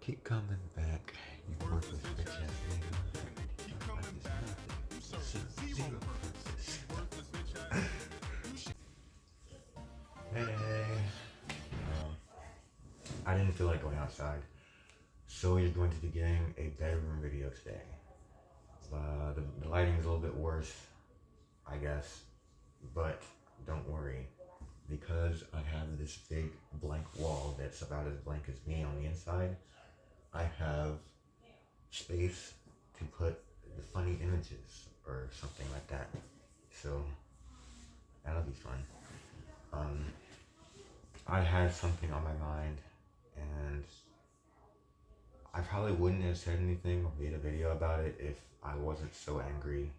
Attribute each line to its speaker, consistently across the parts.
Speaker 1: Keep coming back, you worthless bitch ass nigga. Like it's nothing. Zero purpose. Hey. I didn't feel like going outside, so you're going to be getting a bedroom video today. The lighting is a little bit worse, I guess, but don't worry, because I have this big blank wall that's about as blank as me on the inside. I have space to put the funny images or something like that. So that'll be fun. I had something on my mind, and I probably wouldn't have said anything or made a video about it if I wasn't so angry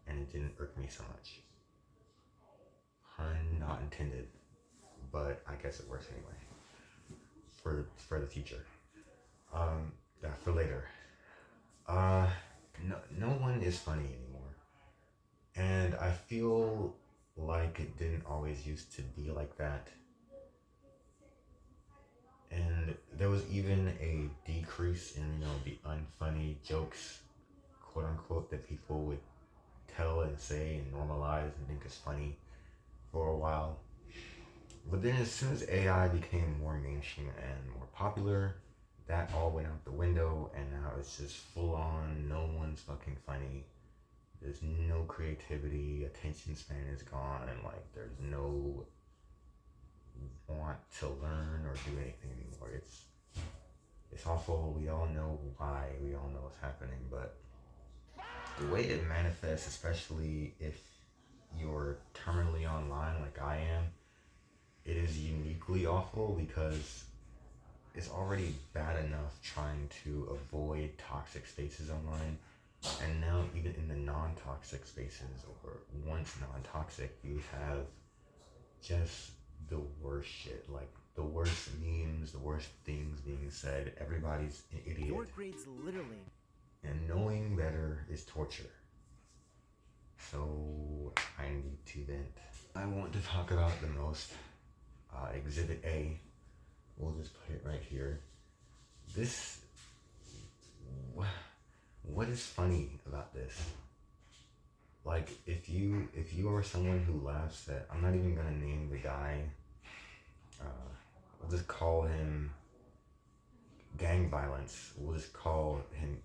Speaker 1: and it didn't irk me so much. Pun not intended, but I guess it works anyway. For the future. Yeah, for later. No one is funny anymore, and I feel like it didn't always used to be like that. And there was even a decrease in the unfunny jokes, quote unquote, that people would tell and say and normalize and think is funny for a while. But then as soon as AI became more mainstream and more popular, that all went out the window, and now it's just full on, no one's fucking funny. There's no creativity, attention span is gone, and like there's no want to learn or do anything anymore. It's awful. We all know why. We all know what's happening, but the way it manifests, especially if you're terminally online like I am, it is uniquely awful because it's already bad enough trying to avoid toxic spaces online, and now even in the non-toxic spaces, or once non-toxic, you have just the worst shit, like the worst memes, the worst things being said. Everybody's an idiot.
Speaker 2: Your grades literally.
Speaker 1: And knowing better is torture. So I need to vent. I want to talk about the most. Exhibit A. We'll just put it right here. What is funny about this? Like, if you are someone who laughs at, I'm not even gonna name the guy. We'll just call him gang violence. We'll just call him.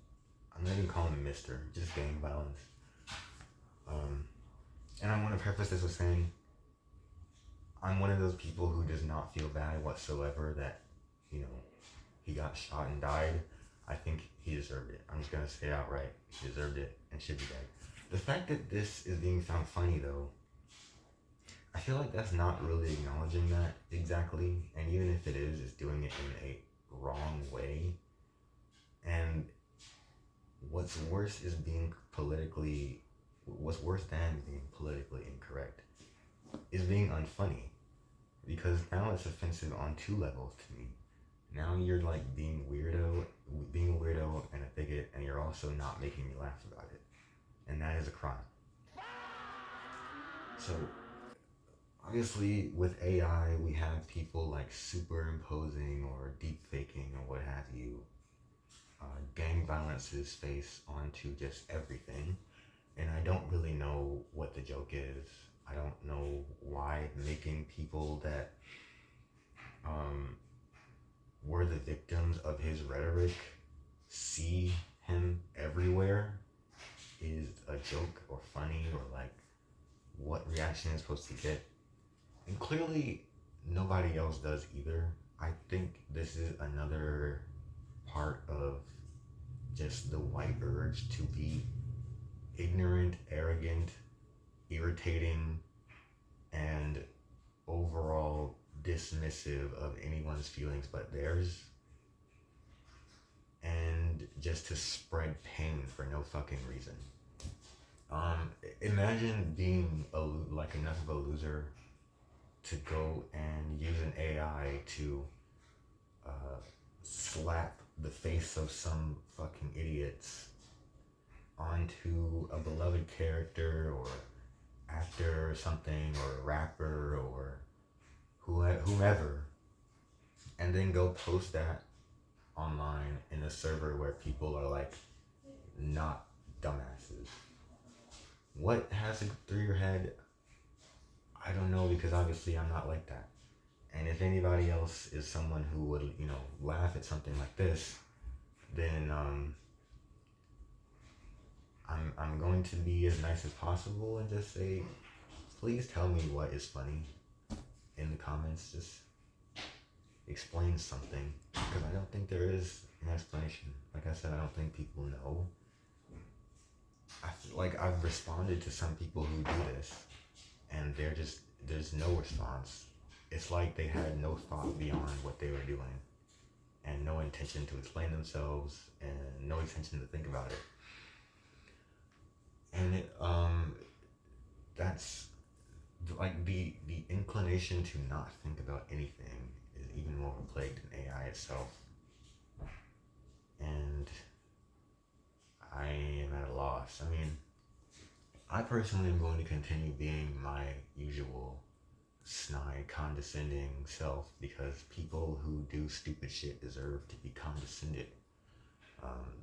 Speaker 1: I'm not even calling him Mister. Just gang violence. And I want to preface this with saying, I'm one of those people who does not feel bad whatsoever that, he got shot and died. I think he deserved it. I'm just going to say it outright. He deserved it and should be dead. The fact that this is being found funny, though, I feel like that's not really acknowledging that exactly. And even if it is, it's doing it in a wrong way. And what's worse than being politically incorrect is being unfunny. Because now it's offensive on two levels to me. Now you're like being a weirdo and a bigot, and you're also not making me laugh about it. And that is a crime. So, obviously, with AI, we have people like superimposing or deep faking or what have you, gang violence's face onto just everything. And I don't really know what the joke is. I don't know why making people that were the victims of his rhetoric see him everywhere is a joke or funny, or like what reaction is supposed to get. And clearly nobody else does either. I think this is another part of just the white urge to be ignorant, arrogant, irritating, and overall dismissive of anyone's feelings but theirs, and just to spread pain for no fucking reason. Imagine being enough of a loser to go and use an AI to slap the face of some fucking idiots onto a beloved character or actor or something, or a rapper or whomever, and then go post that online in a server where people are like not dumbasses. What has it through your head? I don't know, because obviously I'm not like that. And if anybody else is someone who would, laugh at something like this, then I'm going to be as nice as possible and just say, please tell me what is funny in the comments. Just explain something, because I don't think there is an explanation. Like I said, I don't think people know. I feel like I've responded to some people who do this, and there's no response. It's like they had no thought beyond what they were doing, and no intention to explain themselves, and no intention to think about it. And that's like the inclination to not think about anything is even more plagued than AI itself. And I am at a loss. I mean, I personally am going to continue being my usual snide, condescending self, because people who do stupid shit deserve to be condescended.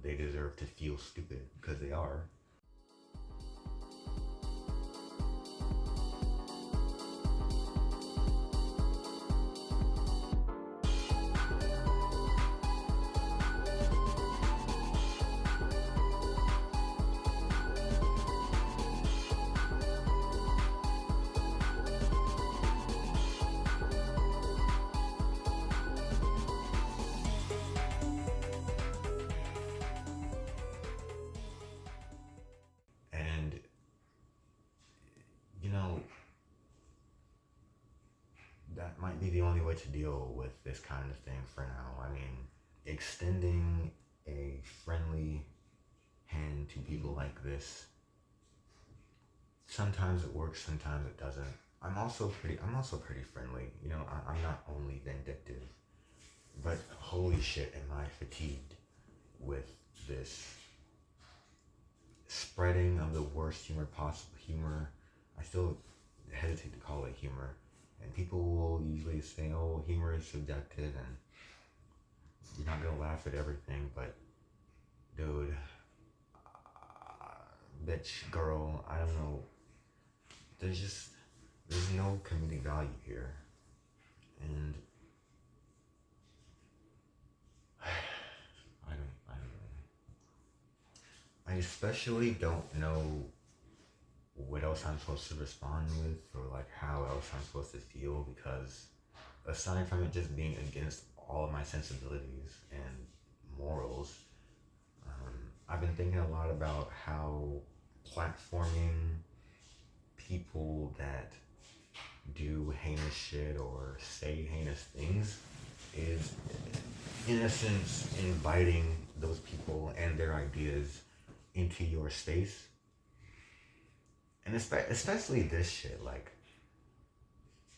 Speaker 1: They deserve to feel stupid, because they are. And, that might be the only way to deal with this kind of thing for now. I mean, extending a friendly hand to people like this, sometimes it works, sometimes it doesn't. I'm also pretty friendly. I'm not only vindictive, but holy shit, am I fatigued with this spreading of the worst humor possible. I still hesitate to call it humor. And people will usually say, oh, humor is subjective and you're not going to laugh at everything. But, dude, bitch, girl, I don't know. There's no comedic value here. And I don't know. I especially don't know what else I'm supposed to respond with, or like how else I'm supposed to feel, because aside from it just being against all of my sensibilities and morals, I've been thinking a lot about how platforming people that do heinous shit or say heinous things is, in a sense, inviting those people and their ideas into your space. And especially this shit, like,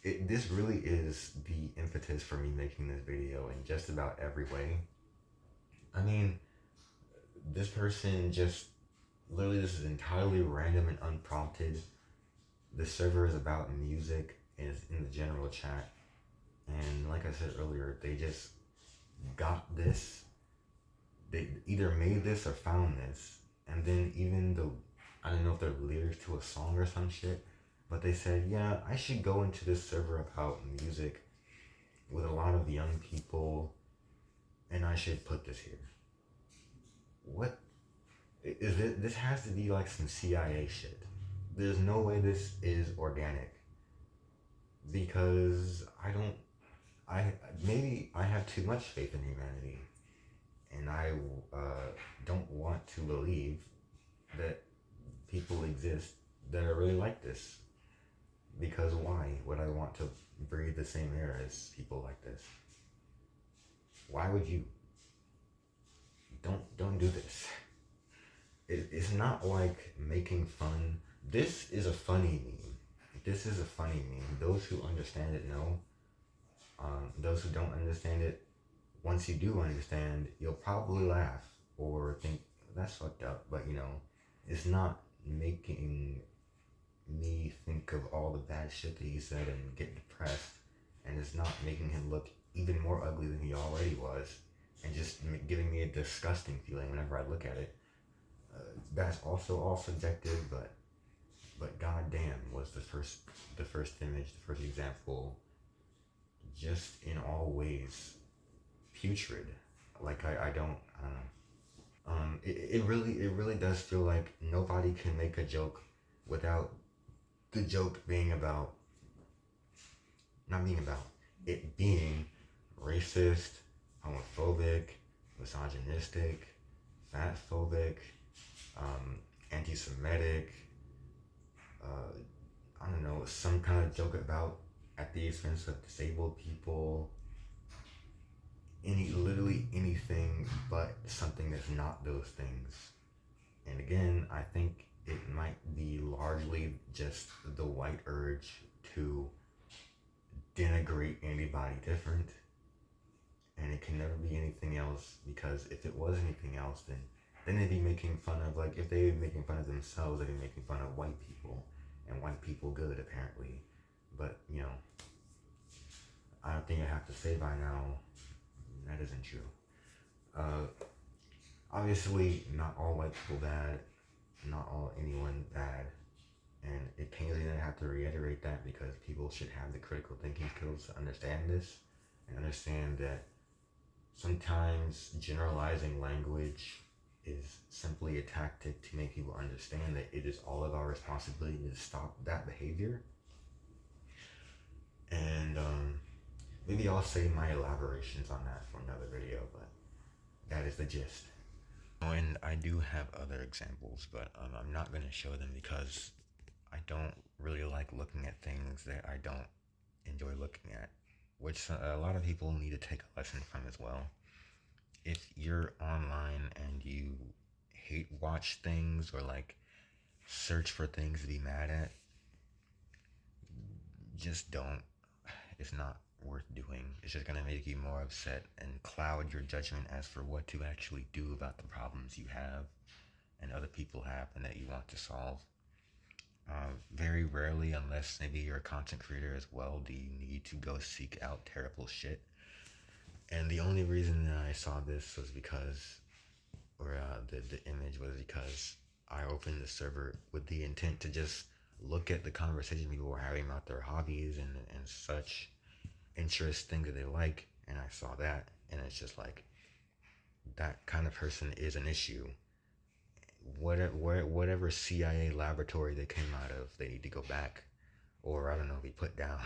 Speaker 1: this really is the impetus for me making this video in just about every way. I mean, this person just, literally, this is entirely random and unprompted. The server is about music and it's in the general chat. And like I said earlier, they just got this. They either made this or found this. And then even though, I don't know if they're lyrics to a song or some shit, but they said, yeah, I should go into this server about music with a lot of young people, and I should put this here. What is it? This has to be like some CIA shit. There's no way this is organic, because maybe I have too much faith in humanity, and I don't want to believe that people exist that are really like this. Because why would I want to breathe the same air as people like this? Why would you? Don't do this. It's not like making fun. This is a funny meme. This is a funny meme. Those who understand it know. Those who don't understand it, once you do understand, you'll probably laugh or think that's fucked up. But it's not making me think of all the bad shit that he said and get depressed, and it's not making him look even more ugly than he already was. and just giving me a disgusting feeling whenever I look at it. That's also all subjective, but goddamn, was the first image, the first example, just in all ways putrid. Like I don't know. It really does feel like nobody can make a joke without the joke being about, not being about, it being racist, homophobic, misogynistic, fatphobic, anti-Semitic, uh, I don't know, some kind of joke about at the expense of disabled people, literally anything but something that's not those things. And again, I think it might be largely just the white urge to denigrate anybody different, and it can never be anything else, because if it was anything else, then they'd be making fun of, like, if they were making fun of themselves, they'd be making fun of white people, and white people good, apparently. But, you know, I don't think I have to say by now that isn't true. Obviously, not all white people bad, not all anyone bad, and it pains me that I have to reiterate that, because people should have the critical thinking skills to understand this, and understand that sometimes generalizing language is simply a tactic to make people understand that it is all of our responsibility to stop that behavior. And maybe I'll save my elaborations on that for another video, but that is the gist. Oh, and I do have other examples, but I'm not going to show them, because I don't really like looking at things that I don't enjoy looking at, which a lot of people need to take a lesson from as well. If you're online and you hate watch things, or like search for things to be mad at, just don't. It's not worth doing. It's just gonna make you more upset and cloud your judgment as for what to actually do about the problems you have and other people have and that you want to solve. Very rarely, unless maybe you're a content creator as well, do you need to go seek out terrible shit. And the only reason that I saw this was because, or the image was because I opened the server with the intent to just look at the conversation people were having about their hobbies and such interest, things that they like, and I saw that, and it's just like, that kind of person is an issue. Whatever CIA laboratory they came out of, they need to go back, or I don't know, be put down.